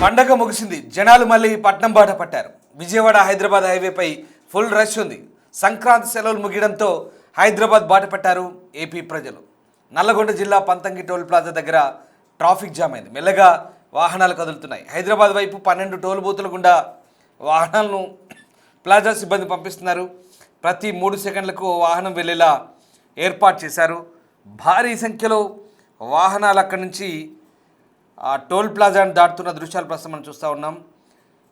పండగ ముగిసింది. జనాలు మళ్ళీ పట్నం బాట పట్టారు. విజయవాడ హైదరాబాద్ హైవేపై ఫుల్ రష్ ఉంది. సంక్రాంతి సెలవులు ముగియడంతో హైదరాబాద్ బాట పట్టారు ఏపీ ప్రజలు. నల్లగొండ జిల్లా పంతంగి టోల్ ప్లాజా దగ్గర ట్రాఫిక్ జామ్ అయింది. మెల్లగా వాహనాలు కదులుతున్నాయి. హైదరాబాద్ వైపు 12 టోల్ బూతుల గుండా వాహనాలను ప్లాజా సిబ్బంది పంపిస్తున్నారు. ప్రతి 3 సెకండ్లకు వాహనం వెళ్ళేలా ఏర్పాటు చేశారు. భారీ సంఖ్యలో వాహనాలు అక్కడి నుంచి ఆ టోల్ ప్లాజాను దాటుతున్న దృశ్యాలు ప్రస్తుతం మనం చూస్తూ ఉన్నాం.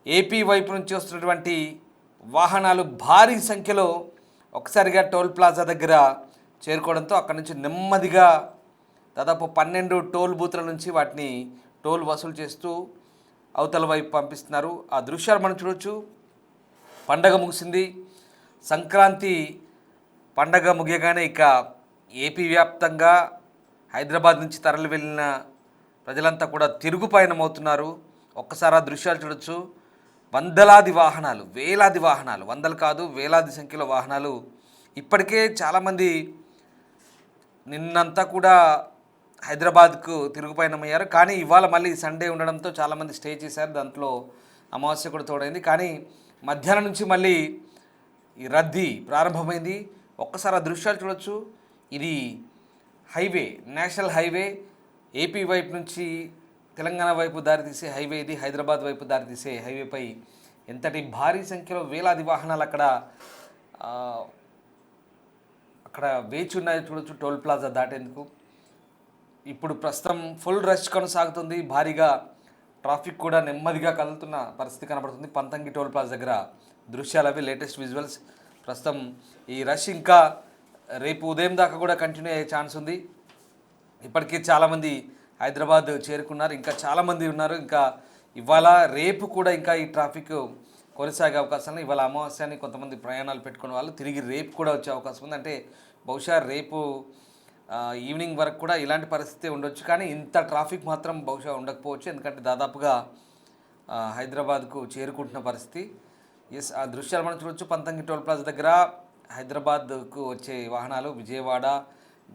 ఏపీ వైపు నుంచి వస్తున్నటువంటి వాహనాలు భారీ సంఖ్యలో ఒకసారిగా టోల్ ప్లాజా దగ్గర చేరుకోవడంతో అక్కడి నుంచి నెమ్మదిగా దాదాపు 12 టోల్ బూత్ల నుంచి వాటిని టోల్ వసూలు చేస్తూ అవతల వైపు పంపిస్తున్నారు. ఆ దృశ్యాలు మనం చూడొచ్చు. పండగ ముగిసింది. సంక్రాంతి పండగ ముగియగానే ఇక ఏపీ వ్యాప్తంగా హైదరాబాద్ నుంచి తరలి వెళ్ళిన ప్రజలంతా కూడా తిరుగు పయనమవుతున్నారు. ఒక్కసారి ఆ దృశ్యాలు చూడొచ్చు. వందలాది వాహనాలు, వేలాది వాహనాలు, వందలు కాదు వేలాది సంఖ్యలో వాహనాలు ఇప్పటికే చాలామంది నిన్నంతా కూడా హైదరాబాద్కు తిరుగు పయనమయ్యారు. కానీ ఇవాళ మళ్ళీ సండే ఉండడంతో చాలామంది స్టే చేశారు. దాంట్లో అమావాస్య కూడా తోడైంది. కానీ మధ్యాహ్నం నుంచి మళ్ళీ ఈ రద్దీ ప్రారంభమైంది. ఒక్కసారి ఆ దృశ్యాలు చూడొచ్చు. ఇది హైవే, నేషనల్ హైవే. ఏపీ వైపు నుంచి తెలంగాణ వైపు దారితీసే హైవే ఇది. హైదరాబాద్ వైపు దారితీసే హైవేపై ఎంతటి భారీ సంఖ్యలో వేలాది వాహనాలు అక్కడ వేచి ఉన్నాయి చూడొచ్చు టోల్ ప్లాజా దాటేందుకు. ఇప్పుడు ప్రస్తుతం ఫుల్ రష్ కొనసాగుతుంది. భారీగా ట్రాఫిక్ కూడా నెమ్మదిగా కదులుతున్న పరిస్థితి కనబడుతుంది. పంతంగి టోల్ ప్లాజా దగ్గర దృశ్యాలు అవి లేటెస్ట్ విజువల్స్. ప్రస్తుతం ఈ రష్ ఇంకా రేపు ఉదయం దాకా కూడా కంటిన్యూ అయ్యే ఛాన్స్ ఉంది. ఇప్పటికే చాలామంది హైదరాబాద్ చేరుకున్నారు. ఇంకా చాలామంది ఉన్నారు. ఇంకా ఇవాళ రేపు కూడా ఇంకా ఈ ట్రాఫిక్ కొనసాగే అవకాశం ఉంది. ఇవాళ అమావాస్యాన్ని కొంతమంది ప్రయాణాలు పెట్టుకునే వాళ్ళు తిరిగి రేపు కూడా వచ్చే అవకాశం ఉంది. అంటే బహుశా రేపు ఈవినింగ్ వరకు కూడా ఇలాంటి పరిస్థితి ఉండొచ్చు. కానీ ఇంత ట్రాఫిక్ మాత్రం బహుశా ఉండకపోవచ్చు. ఎందుకంటే దాదాపుగా హైదరాబాద్కు చేరుకుంటున్న పరిస్థితి. ఎస్, ఆ దృశ్యాలు మనం చూడొచ్చు. పంతంగి టోల్ ప్లాజా దగ్గర హైదరాబాద్కు వచ్చే వాహనాలు విజయవాడ,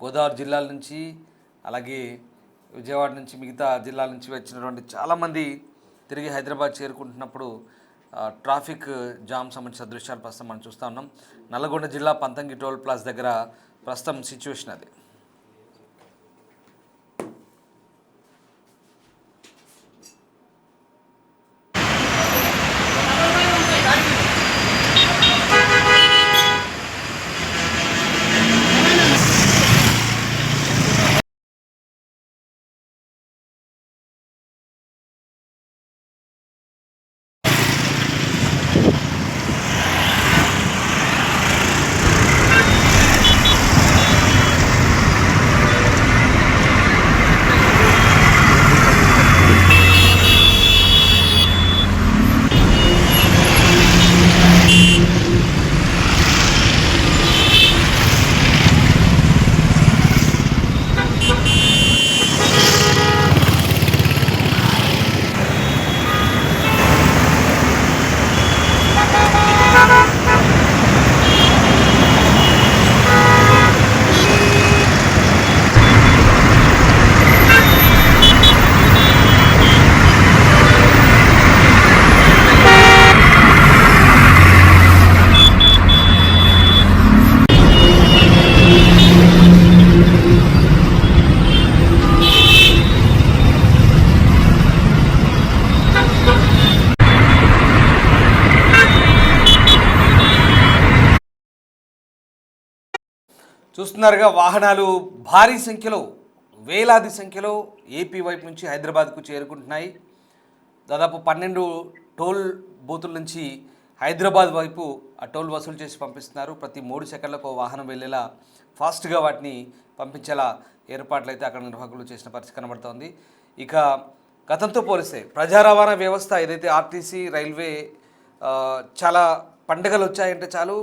గోదావరి జిల్లాల నుంచి, అలాగే విజయవాడ నుంచి మిగతా జిల్లాల నుంచి వచ్చినటువంటి చాలామంది తిరిగి హైదరాబాద్ చేరుకుంటున్నప్పుడు ట్రాఫిక్ జామ్ సంబంధించిన దృశ్యాలు ప్రస్తుతం మనం చూస్తూ ఉన్నాం. నల్లగొండ జిల్లా పంతంగి టోల్ ప్లాజా దగ్గర ప్రస్తుతం సిచ్యువేషన్ అది. చూస్తున్నారుగా, వాహనాలు భారీ సంఖ్యలో, వేలాది సంఖ్యలో ఏపీ వైపు నుంచి హైదరాబాద్కు చేరుకుంటున్నాయి. దాదాపు 12 టోల్ బూతుల నుంచి హైదరాబాద్ వైపు ఆ టోల్ వసూలు చేసి పంపిస్తున్నారు. ప్రతి 3 సెకండ్లకు వాహనం వెళ్ళేలా ఫాస్ట్గా వాటిని పంపించేలా ఏర్పాట్లు అయితే అక్కడ నిర్వాహకులు చేసిన పరిస్థితి కనబడుతోంది. ఇక గతంతో పోలిస్తే ప్రజా రవాణా వ్యవస్థ ఏదైతే ఆర్టీసీ, రైల్వే చాలా పండుగలు వచ్చాయంటే చాలు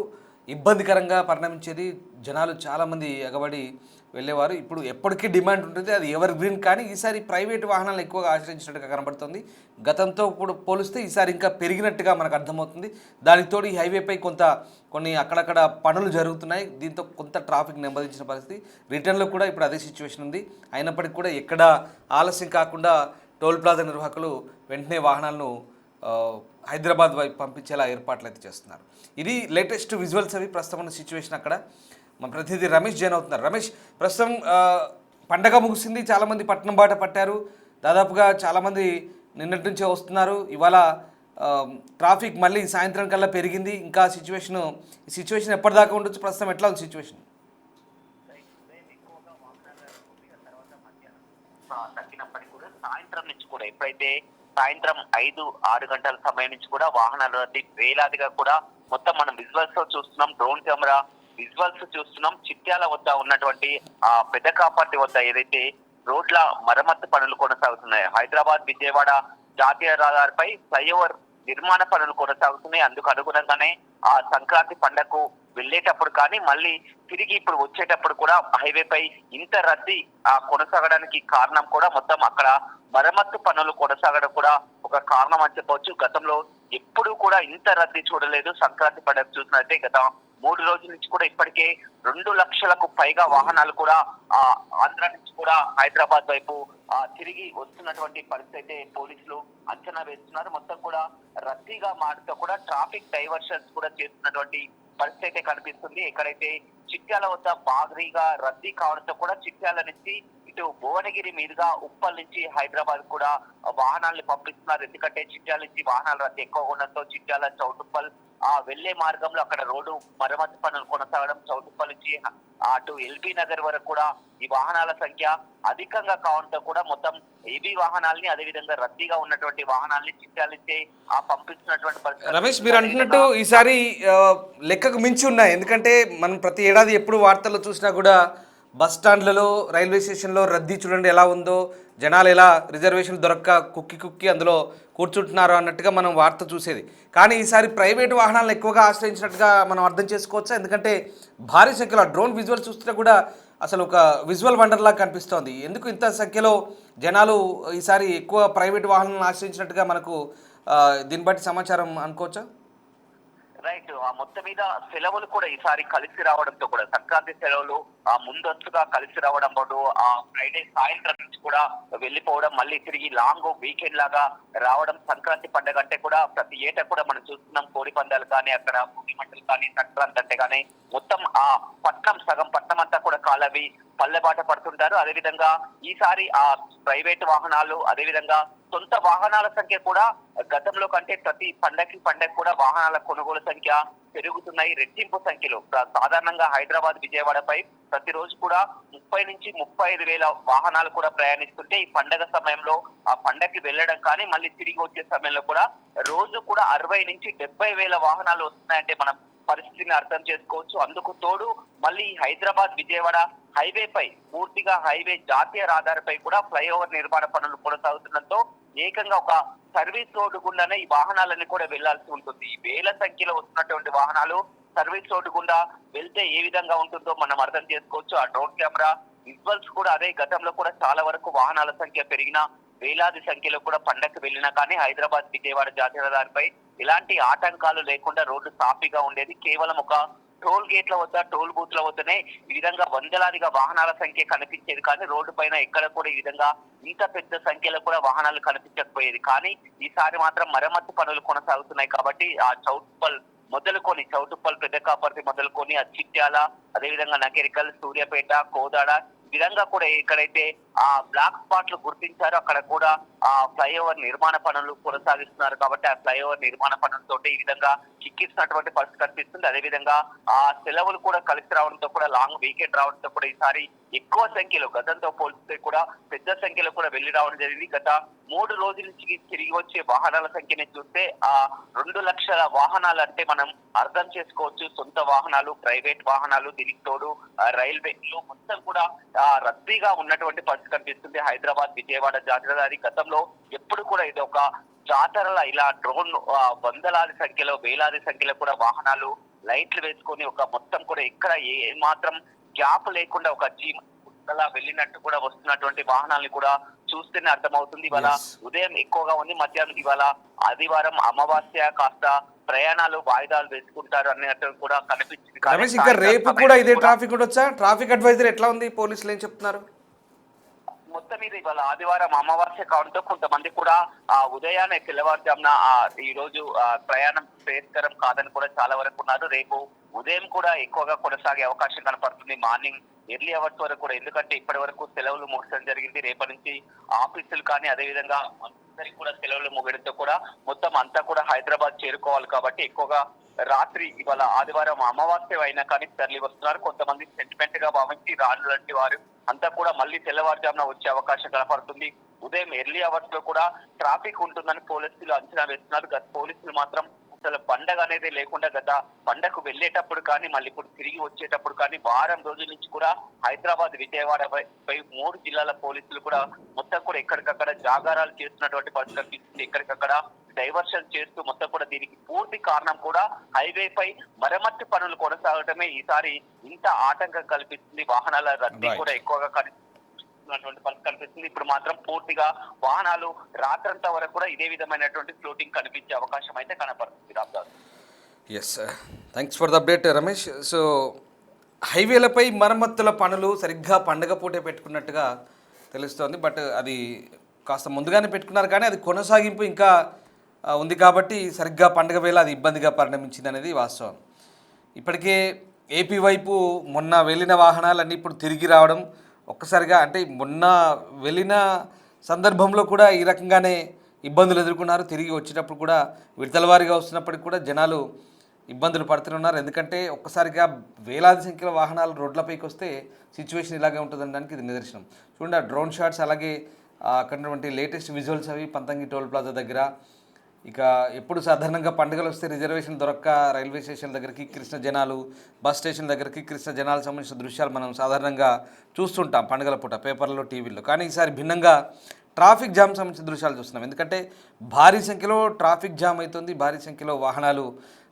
ఇబ్బందికరంగా పరిణమించేది. జనాలు చాలామంది ఎగబడి వెళ్ళేవారు. ఇప్పుడు ఎప్పటికీ డిమాండ్ ఉంటుంది, అది ఎవర్ గ్రీన్. కానీ ఈసారి ప్రైవేట్ వాహనాలను ఎక్కువగా ఆశ్రయించినట్టుగా కనబడుతుంది. గతంతో పోలిస్తే ఈసారి ఇంకా పెరిగినట్టుగా మనకు అర్థమవుతుంది. దానికి తోడు ఈ హైవేపై కొన్ని అక్కడక్కడ పనులు జరుగుతున్నాయి. దీంతో కొంత ట్రాఫిక్ నెమ్మదించిన పరిస్థితి. రిటర్న్లో కూడా ఇప్పుడు అదే సిచ్యువేషన్ ఉంది. అయినప్పటికీ కూడా ఎక్కడ ఆలస్యం కాకుండా టోల్ ప్లాజా నిర్వాహకులు వెంటనే వాహనాలను ఆ, హైదరాబాద్ వైపు పంపించేలా ఏర్పాట్లు అయితే చేస్తున్నారు. ఇది లేటెస్ట్ విజువల్స్ అవి ప్రస్తుతం ఉన్న సిచ్యువేషన్ అక్కడ. మన ప్రతినిధి రమేష్ జాయిన్ అవుతున్నారు. రమేష్, ప్రస్తుతం పండగ ముగిసింది, చాలామంది పట్టణం బాట పట్టారు. దాదాపుగా చాలామంది నిన్నటి నుంచే వస్తున్నారు. ఇవాళ ఆ, ట్రాఫిక్ మళ్ళీ సాయంత్రం కల్లా పెరిగింది. ఇంకా ఈ సిచ్యువేషన్ ఎప్పటిదాకా ఉండొచ్చు? ప్రస్తుతం ఎట్లా ఉంది సిచ్యువేషన్? తగ్గినప్పటికీ కూడా సాయంత్రం నుంచి కూడా ఎప్పుడైతే సాయంత్రం 5-6 గంటల సమయం నుంచి కూడా వాహనాల రద్దీ వేలాదిగా కూడా మొత్తం మనం విజువల్స్ లో చూస్తున్నాం. డ్రోన్ కెమెరా విజువల్స్ చూస్తున్నాం. చిట్యాల వద్ద ఉన్నటువంటి ఆ పెద్ద కాపర్తి వద్ద ఏదైతే రోడ్ల మరమ్మత్తు పనులు కొనసాగుతున్నాయి. హైదరాబాద్ విజయవాడ జాతీయ రహదారిపై ఫ్లైఓవర్ నిర్మాణ పనులు కొనసాగుతున్నాయి. అందుకు అనుగుణంగానే ఆ సంక్రాంతి పండగకు వెళ్ళేటప్పుడు కానీ మళ్ళీ తిరిగి ఇప్పుడు వచ్చేటప్పుడు కూడా హైవేపై ఇంత రద్దీ కొనసాగడానికి కారణం కూడా మొత్తం అక్కడ మరమ్మత్తు పనులు కొనసాగడం కూడా ఒక కారణం అని చెప్పవచ్చు. గతంలో ఎప్పుడు కూడా ఇంత రద్దీ చూడలేదు. సంక్రాంతి పండుగ చూసినట్టే గత 3 రోజుల నుంచి కూడా ఇప్పటికే 2 లక్షలకు పైగా వాహనాలు కూడా ఆంధ్ర నుంచి కూడా హైదరాబాద్ వైపు తిరిగి వస్తున్నటువంటి పరిస్థితి అయితే పోలీసులు అంచనా వేస్తున్నారు. మొత్తం కూడా రద్దీగా మారుతూ కూడా ట్రాఫిక్ డైవర్షన్స్ కూడా చేస్తున్నటువంటి పరిస్థితి అయితే కనిపిస్తుంది. ఎక్కడైతే చిట్యాల వద్ద భారీగా రద్దీ కావడంతో కూడా చిట్యాల నుంచి ఇటు భువనగిరి మీదుగా ఉప్పల్ నుంచి హైదరాబాద్ కూడా వాహనాలను పంపిస్తున్నారు. ఎందుకంటే చిట్యాల నుంచి వాహనాల రద్దీ ఎక్కువగా ఉండడంతో చిట్యాల చౌటుప్పల్ వెళ్లే మార్గంలో అక్కడ రోడ్డు మరమ్మతు పనులు కొనసాగడం, చౌటుప్పల్ నుంచి అటు ఎల్బీ నగర్ వరకు కూడా ఈ వాహనాల సంఖ్య అధికంగా కావడంతో కూడా మొత్తం హెవీ వాహనాలని అదేవిధంగా రద్దీగా ఉన్నటువంటి వాహనాలని చిట్యాల నుంచి పంపిస్తున్నటువంటి పరిస్థితి. రమేష్, మీరు అంటున్నట్టు ఈసారి లెక్కకు మించి ఉన్నాయి. ఎందుకంటే మనం ప్రతి ఏడాది ఎప్పుడు వార్తల్లో చూసినా కూడా బస్ స్టాండ్లలో, రైల్వే స్టేషన్లో రద్దీ చూడండి ఎలా ఉందో, జనాలు ఎలా రిజర్వేషన్ దొరక్క కుక్కి అందులో కూర్చుంటున్నారు అన్నట్టుగా మనం వార్త చూసేది. కానీ ఈసారి ప్రైవేటు వాహనాలను ఎక్కువగా ఆశ్రయించినట్టుగా మనం అర్థం చేసుకోవచ్చా? ఎందుకంటే భారీ సంఖ్యలో డ్రోన్ విజువల్ చూస్తుంటే కూడా అసలు ఒక విజువల్ వండర్లా కనిపిస్తోంది. ఎందుకు ఇంత సంఖ్యలో జనాలు ఈసారి ఎక్కువ ప్రైవేటు వాహనాలను ఆశ్రయించినట్టుగా మనకు దీన్ని బట్టి సమాచారం అనుకోవచ్చా? రైట్. మొత్తం మీద సెలవులు కూడా ఈసారి కలిసి రావడంతో కూడా సంక్రాంతి సెలవులు ముందస్తుగా కలిసి రావడం పాటు ఫ్రైడే సాయంత్రం నుంచి కూడా వెళ్లిపోవడం, మళ్ళీ తిరిగి లాంగ్ వీకెండ్ లాగా రావడం. సంక్రాంతి పండుగ అంటే కూడా ప్రతి ఏటా కూడా మనం చూస్తున్నాం. కోడి పందాలు కానీ, అక్కడ ముగి మంటలు కానీ, సంక్రాంతి అంటే కానీ మొత్తం పట్నం సగం పట్నం అంతా కూడా కాలవి పల్లెబాట పడుతుంటారు. అదేవిధంగా ఈసారి ప్రైవేట్ వాహనాలు అదేవిధంగా సొంత వాహనాల సంఖ్య కూడా గతంలో కంటే ప్రతి పండగ కూడా వాహనాల కొనుగోలు సంఖ్య పెరుగుతున్నాయి. రెట్టింపు సంఖ్యలో సాధారణంగా హైదరాబాద్ విజయవాడపై ప్రతిరోజు కూడా 30 నుంచి 35 వేల వాహనాలు కూడా ప్రయాణిస్తుంటే ఈ పండగ సమయంలో ఆ పండగకి వెళ్ళడం కానీ మళ్ళీ తిరిగి వచ్చే సమయంలో కూడా రోజు కూడా 60 నుంచి 70 వేల వాహనాలు వస్తున్నాయంటే మనం పరిస్థితిని అర్థం చేసుకోవచ్చు. అందుకు తోడు మళ్ళీ హైదరాబాద్ విజయవాడ హైవేపై పూర్తిగా హైవే జాతీయ రహదారిపై కూడా ఫ్లైఓవర్ నిర్మాణ పనులు కొనసాగుతుండటంతో ఏకంగా ఒక సర్వీస్ రోడ్డు గుండానే ఈ వాహనాలన్నీ కూడా వెళ్లాల్సి ఉంటుంది. ఈ వేల సంఖ్యలో వస్తున్నటువంటి వాహనాలు సర్వీస్ రోడ్డు గుండా వెళ్తే ఏ విధంగా ఉంటుందో మనం అర్థం చేసుకోవచ్చు. ఆ డ్రోన్ కెమెరా విజువల్స్ కూడా అదే. గతంలో కూడా చాలా వరకు వాహనాల సంఖ్య పెరిగిన వేలాది సంఖ్యలో కూడా పండగకు వెళ్ళినా కానీ హైదరాబాద్ విజయవాడ జాతీయ రహదారిపై ఎలాంటి ఆటంకాలు లేకుండా రోడ్డు సాఫీగా ఉండేది. కేవలం ఒక టోల్ గేట్ల వద్ద, టోల్ బూత్ల వద్దనే ఈ విధంగా వందలాదిగా వాహనాల సంఖ్య కనిపించేది. కానీ రోడ్డు పైన ఎక్కడ కూడా ఈ విధంగా ఇంత పెద్ద సంఖ్యలో కూడా వాహనాలు కనిపించకపోయేది. కానీ ఈసారి మాత్రం మరమ్మత్తు పనులు కొనసాగుతున్నాయి కాబట్టి ఆ చౌటుప్పల్ పెద్ద కాపర్తి మొదలుకొని చిట్యాల అదేవిధంగా నగరికల్, సూర్యాపేట, కోదాడ ఈ విధంగా కూడా ఎక్కడైతే బ్లాక్ స్పాట్లు గుర్తించారో అక్కడ కూడా ఫ్లైఓవర్ నిర్మాణ పనులు కొనసాగిస్తున్నారు. కాబట్టి ఆ ఫ్లైఓవర్ నిర్మాణ పనులతో ఈ విధంగా చిక్కిస్తున్నటువంటి పరిస్థితి కనిపిస్తుంది. అదేవిధంగా సెలవులు కూడా కలిసి రావడంతో కూడా లాంగ్ వీకెండ్ రావడంతో కూడా ఈసారి ఎక్కువ సంఖ్యలో గతంతో పోలిస్తే కూడా పెద్ద సంఖ్యలో కూడా వెళ్లి రావడం జరిగింది. గత 3 రోజుల నుంచి తిరిగి వచ్చే వాహనాల సంఖ్యని చూస్తే 2 లక్షల వాహనాలు అంటే మనం అర్థం చేసుకోవచ్చు. సొంత వాహనాలు, ప్రైవేట్ వాహనాలు, దీనికి తోడు రైల్వేలు మొత్తం కూడా రద్దీగా ఉన్నటువంటి పరిస్థితి కనిపిస్తుంది. హైదరాబాద్ విజయవాడ జాతీయ రహదారి గతంలో ఎప్పుడు కూడా ఇది ఒక జాతరల ఇలా డ్రోన్ వందలాది సంఖ్యలో వేలాది సంఖ్యలో కూడా వాహనాలు లైట్లు వేసుకొని ఒక మొత్తం కూడా ఎక్కడ ఏ మాత్రం గ్యాప్ లేకుండా ఒక జీమ్ అలా వెళ్ళినట్టు కూడా వస్తున్నటువంటి వాహనాలను కూడా చూస్తేనే అర్థమవుతుంది. ఇవాళ ఉదయం ఎక్కువగా ఉంది, మధ్యాహ్నం ఇవాళ ఆదివారం అమావాస్య కాస్త ప్రయాణాలు వాయిదాలు వేసుకుంటారు అన్నట్టు కూడా కనిపించింది. రమేష్, ఇంకా రేపు కూడా ఇదే ట్రాఫిక్ ఉండొచ్చా? ట్రాఫిక్ అడ్వైజర్ ఎట్లా ఉంది? పోలీసులు ఏం చెప్తున్నారు? మొత్తం మీద ఇవాళ ఆదివారం అమావాస్య కావడంతో కొంతమంది కూడా ఉదయాన్నే తెల్లవారుజామున ఈ రోజు ప్రయాణం శ్రేయస్కరం కాదని కూడా చాలా వరకు ఉన్నారు. రేపు ఉదయం కూడా ఎక్కువగా కొనసాగే అవకాశం కనపడుతుంది. మార్నింగ్ ఎర్లీ అవర్స్ వరకు కూడా, ఎందుకంటే ఇప్పటి వరకు సెలవులు ముగిసడం జరిగింది. రేపటి నుంచి ఆఫీసులు కానీ అదేవిధంగా అందరికి కూడా సెలవులు ముగడంతో కూడా మొత్తం అంతా కూడా హైదరాబాద్ చేరుకోవాలి కాబట్టి ఎక్కువగా రాత్రి ఇవాళ ఆదివారం అమావాస్య అయినా కానీ తరలి వస్తున్నారు. కొంతమంది సెంటిమెంట్ గా భావించి రాళ్ళు లాంటి వారు అంతా కూడా మళ్ళీ తెల్లవారుజామున వచ్చే అవకాశం కనపడుతుంది. ఉదయం ఎర్లీ అవర్స్ లో కూడా ట్రాఫిక్ ఉంటుందని పోలీసులు అంచనా వేస్తున్నారు. గత పోలీసులు మాత్రం అసలు పండగ అనేది లేకుండా గత పండగకు వెళ్ళేటప్పుడు కానీ మళ్ళీ ఇప్పుడు తిరిగి వచ్చేటప్పుడు కానీ వారం రోజుల నుంచి కూడా హైదరాబాద్, విజయవాడ 3 జిల్లాల పోలీసులు కూడా మొత్తం కూడా ఎక్కడికక్కడ జాగారాలు చేస్తున్నటువంటి పరిస్థితి కనిపిస్తుంది. ఎక్కడికక్కడ డైవర్షన్ చేస్తూ మొత్తం కూడా దీనికి పూర్తి కారణం కూడా హైవే పై మరమ్మత్తు పనులు కొనసాగటమే ఈసారి ఇంత ఆటంకం కల్పిస్తుంది. వాహనాల రద్దీ కూడా ఎక్కువగా కనిపిస్తుంది. ఇప్పుడు మాత్రం పూర్తిగా వాహనాలు రాత్రంతా వరకు కూడా ఇదే విధమైనటువంటి ఫ్లోటింగ్ కనిపించే అవకాశం అయితే కనపడుతుంది. Ramdas, yes, thanks for the update Ramesh. So హైవేలపై మరమ్మతుల పనులు సరిగ్గా పండగ పూటే పెట్టుకున్నట్టుగా తెలుస్తోంది. బట్ అది కాస్త ముందుగానే పెట్టుకున్నారు కానీ అది కొనసాగింపు ఇంకా ఉంది కాబట్టి సరిగ్గా పండగ వేళ అది ఇబ్బందిగా పరిణమించింది అనేది వాస్తవం. ఇప్పటికే ఏపీ వైపు మొన్న వెళ్ళిన వాహనాలన్నీ ఇప్పుడు తిరిగి రావడం ఒక్కసారిగా, అంటే మొన్న వెళ్ళిన సందర్భంలో కూడా ఈ రకంగానే ఇబ్బందులు ఎదుర్కొన్నారు. తిరిగి వచ్చేటప్పుడు కూడా విడతలవారీగా వస్తున్నప్పటికి కూడా జనాలు ఇబ్బందులు పడుతున్నారు. ఎందుకంటే ఒక్కసారిగా వేలాది సంఖ్యలో వాహనాలు రోడ్లపైకి వస్తే సిచ్యువేషన్ ఇలాగే ఉంటుందనడానికి ఇది నిదర్శనం. చూడండి, డ్రోన్ షాట్స్, అలాగే అక్కడ లేటెస్ట్ విజువల్స్ అవి పంతంగి టోల్ ప్లాజా దగ్గర. ఇక ఎప్పుడు సాధారణంగా పండుగలు వస్తే రిజర్వేషన్ దొరక్క రైల్వే స్టేషన్ దగ్గరికి కృష్ణ జనాలు, బస్ స్టేషన్ దగ్గరికి కృష్ణ జనాలకు సంబంధించిన దృశ్యాలు మనం సాధారణంగా చూస్తుంటాం పండుగల పూట పేపర్లో, టీవీల్లో. కానీ ఈసారి భిన్నంగా ట్రాఫిక్ జామ్ సంబంధించిన దృశ్యాలు చూస్తున్నాం. ఎందుకంటే భారీ సంఖ్యలో ట్రాఫిక్ జామ్ అవుతుంది. భారీ సంఖ్యలో వాహనాలు,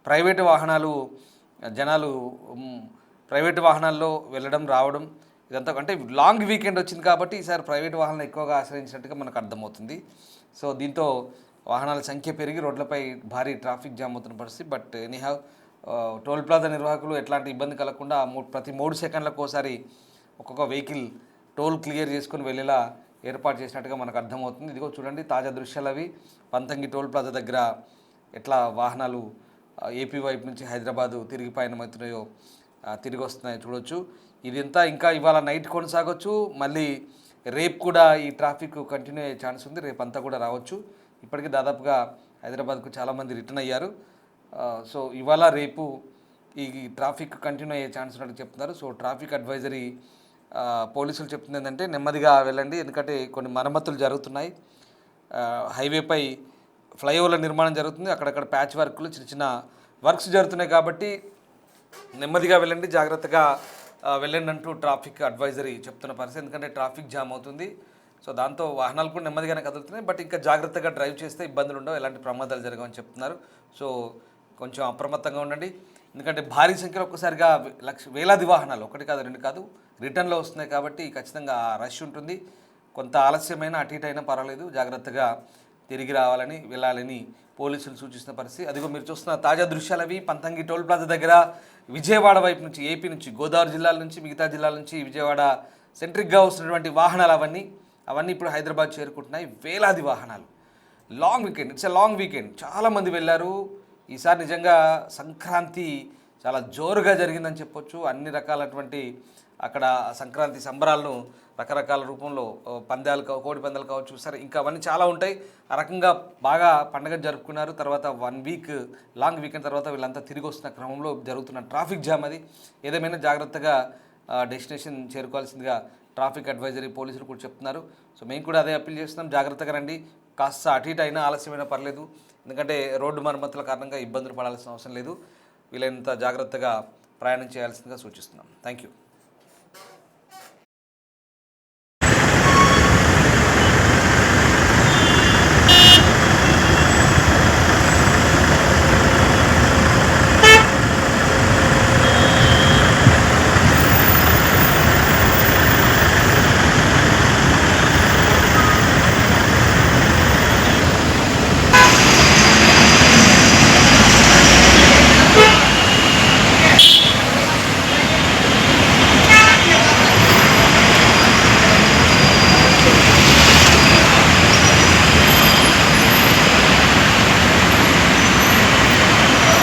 ప్రైవేటు వాహనాలు, జనాలు ప్రైవేటు వాహనాల్లో వెళ్ళడం రావడం ఇదంతా, అంటే లాంగ్ వీకెండ్ వచ్చింది కాబట్టి ఈసారి ప్రైవేటు వాహనాలు ఎక్కువగా ఆశ్రయించినట్టుగా మనకు అర్థమవుతుంది. సో దీంతో వాహనాల సంఖ్య పెరిగి రోడ్లపై భారీ ట్రాఫిక్ జామ్ అవుతున్న పరిస్థితి. బట్ ఎనీహౌ టోల్ ప్లాజా నిర్వాహకులు ఎట్లాంటి ఇబ్బంది కలగకుండా ప్రతి 3 సెకండ్లకు ఒకసారి ఒక్కొక్క వెహికల్ టోల్ క్లియర్ చేసుకుని వెళ్ళేలా ఏర్పాటు చేసినట్టుగా మనకు అర్థమవుతుంది. ఇదిగో చూడండి, తాజా దృశ్యాలు అవి పంతంగి టోల్ ప్లాజా దగ్గర ఎట్లా వాహనాలు ఏపీ వైపు నుంచి హైదరాబాదు తిరిగి పయనమవుతున్నాయో, తిరిగి వస్తున్నాయో చూడొచ్చు. ఇదంతా ఇంకా ఇవాళ నైట్ కొనసాగొచ్చు. మళ్ళీ రేపు కూడా ఈ ట్రాఫిక్ కంటిన్యూ అయ్యే ఛాన్స్ ఉంది. రేపు అంతా కూడా రావచ్చు. ఇప్పటికీ దాదాపుగా హైదరాబాద్కు చాలామంది రిటర్న్ అయ్యారు. సో ఇవాళ రేపు ఈ ట్రాఫిక్ కంటిన్యూ అయ్యే ఛాన్స్ ఉన్నట్టు చెప్తున్నారు. సో ట్రాఫిక్ అడ్వైజరీ పోలీసులు చెప్తుంది ఏంటంటే నెమ్మదిగా వెళ్ళండి, ఎందుకంటే కొన్ని మరమ్మతులు జరుగుతున్నాయి. హైవేపై ఫ్లైఓవర్ల నిర్మాణం జరుగుతుంది. అక్కడక్కడ ప్యాచ్ వర్క్లు, చిన్న చిన్న వర్క్స్ జరుగుతున్నాయి కాబట్టి నెమ్మదిగా వెళ్ళండి, జాగ్రత్తగా వెళ్ళండి అంటూ ట్రాఫిక్ అడ్వైజరీ చెప్తున్న పరిస్థితి. ఎందుకంటే ట్రాఫిక్ జామ్ అవుతుంది. సో దాంతో వాహనాలు కూడా నెమ్మదిగానే కదులుతున్నాయి. బట్ ఇంకా జాగ్రత్తగా డ్రైవ్ చేస్తే ఇబ్బందులు ఉండవు, ఎలాంటి ప్రమాదాలు జరగవని చెప్తున్నారు. సో కొంచెం అప్రమత్తంగా ఉండండి. ఎందుకంటే భారీ సంఖ్యలో ఒక్కసారిగా వేలాది వాహనాలు, 1 కాదు 2 కాదు, రిటర్న్లో వస్తున్నాయి కాబట్టి ఖచ్చితంగా రష్ ఉంటుంది. కొంత ఆలస్యమైన అటు ఇటు అయినా పర్వాలేదు, జాగ్రత్తగా తిరిగి రావాలని, వెళ్ళాలని పోలీసులు సూచిస్తున్న పరిస్థితి. అదిగో మీరు చూస్తున్న తాజా దృశ్యాలు అవి పంతంగి టోల్ ప్లాజా దగ్గర విజయవాడ వైపు నుంచి, ఏపీ నుంచి, గోదావరి జిల్లాల నుంచి, మిగతా జిల్లాల నుంచి విజయవాడ సెంట్రిక్గా వస్తున్నటువంటి వాహనాలు అవన్నీ ఇప్పుడు హైదరాబాద్ చేరుకుంటున్నాయి. వేలాది వాహనాలు. Long weekend, it's a long weekend. చాలామంది వెళ్ళారు. ఈసారి నిజంగా సంక్రాంతి చాలా జోరుగా జరిగిందని చెప్పొచ్చు. అన్ని రకాలటువంటి అక్కడ సంక్రాంతి సంబరాలను రకరకాల రూపంలో పందాలు, కోడి పందాలు కావచ్చు, సరే ఇంకా అవన్నీ చాలా ఉంటాయి. ఆ రకంగా బాగా పండుగ జరుపుకున్నారు. తర్వాత 1 వీక్ లాంగ్ వీకెండ్ తర్వాత వీళ్ళంతా తిరిగి వస్తున్న క్రమంలో జరుగుతున్న ట్రాఫిక్ జామ్ అది. ఏదేమైనా జాగ్రత్తగా డెస్టినేషన్ చేరుకోవాల్సిందిగా ట్రాఫిక్ అడ్వైజరీ పోలీసులు కూడా చెప్తున్నారు. సో మేము కూడా అదే అప్పీల్ చేస్తున్నాం, జాగ్రత్తగా రండి. కాస్త అటు ఇటు అయినా ఆలస్యమైనా పర్లేదు, ఎందుకంటే రోడ్డు మరమ్మతుల కారణంగా ఇబ్బందులు పడాల్సిన అవసరం లేదు. వీలైనంత జాగ్రత్తగా ప్రయాణం చేయాల్సిందిగా సూచిస్తున్నాం. Thank you.